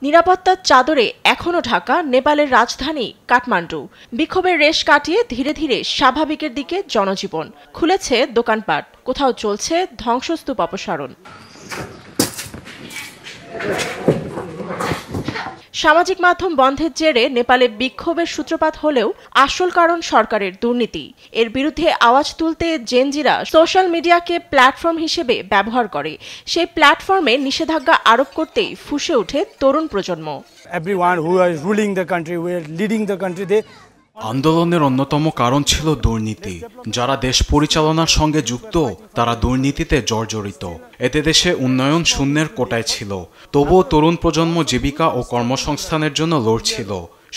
নিরাপত্তার চাদরে এখনো ঢাকা নেপালের রাজধানী কাঠমান্ডু। বিক্ষোভের রেশ কাটিয়ে ধীরে ধীরে স্বাভাবিকের দিকে জনজীবন। খুলেছে দোকানপাট, কোথাও চলছে ধ্বংসস্তূপ অপসারণ। সামাজিক মাধ্যম বন্ধের জেরে নেপালে বিক্ষোভের সূত্রপাত হলেও আসল কারণ সরকারের দুর্নীতি। এর বিরুদ্ধে আওয়াজ তুলতে জেনজিরা সোশ্যাল মিডিয়াকে প্ল্যাটফর্ম হিসেবে ব্যবহার করে। সেই প্ল্যাটফর্মে নিষেধাজ্ঞা আরোপ করতেই ফুঁসে ওঠে তরুণ প্রজন্ম। আন্দোলনের অন্যতম কারণ ছিল দুর্নীতি। যারা দেশ পরিচালনার সঙ্গে যুক্ত তারা দুর্নীতিতে জর্জরিত। এতে দেশে উন্নয়ন শূন্যের কোটায় ছিল। তবুও তরুণ প্রজন্ম জীবিকা ও কর্মসংস্থানের জন্য লড়ছিল।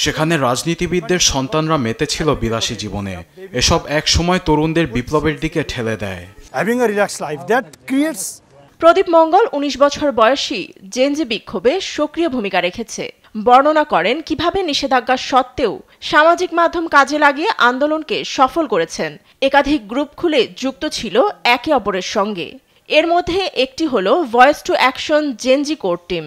সেখানে রাজনীতিবিদদের সন্তানরা মেতেছিল বিলাসী জীবনে। এসব এক সময় তরুণদের বিপ্লবের দিকে ঠেলে দেয়। প্রদীপ মঙ্গল ১৯ বছর বয়সী জেনজি বিক্ষোভে সক্রিয় ভূমিকা রেখেছে। বর্ণনা করেন কিভাবে নিষেধাজ্ঞা সত্ত্বেও সামাজিক মাধ্যম কাজে লাগিয়ে আন্দোলনকে সফল করেছেন। একাধিক গ্রুপ খুলে যুক্ত ছিল একে অপরের সঙ্গে। এর মধ্যে একটি হলো voice to action Gen Z core team.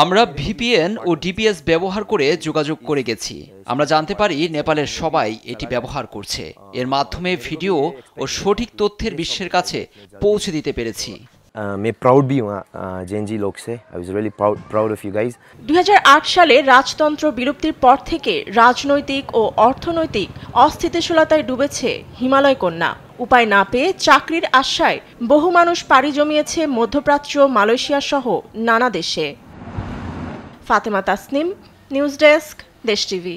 আমরা ভিপিএন ও ডিপিএস ব্যবহার করে যোগাযোগ করে গেছি। আমরা জানতে পারি নেপালের সবাই এটি ব্যবহার করছে। এর মাধ্যমে ভিডিও ও সঠিক তথ্যের বিশ্বের কাছে পৌঁছে দিতে পেরেছি। ২০০৮ সালে রাজতন্ত্র বিলুপ্তির পর থেকে রাজনৈতিক ও অর্থনৈতিক অস্থিতিশীলতায় ডুবেছে হিমালয় কন্যা। উপায় না পেয়ে চাকরির আশায় বহু মানুষ পাড়ি জমিয়েছে মধ্যপ্রাচ্য, মালয়েশিয়া সহ নানা দেশে। ফাতেমা তাসনিম, নিউজ ডেস্ক, দেশ টিভি।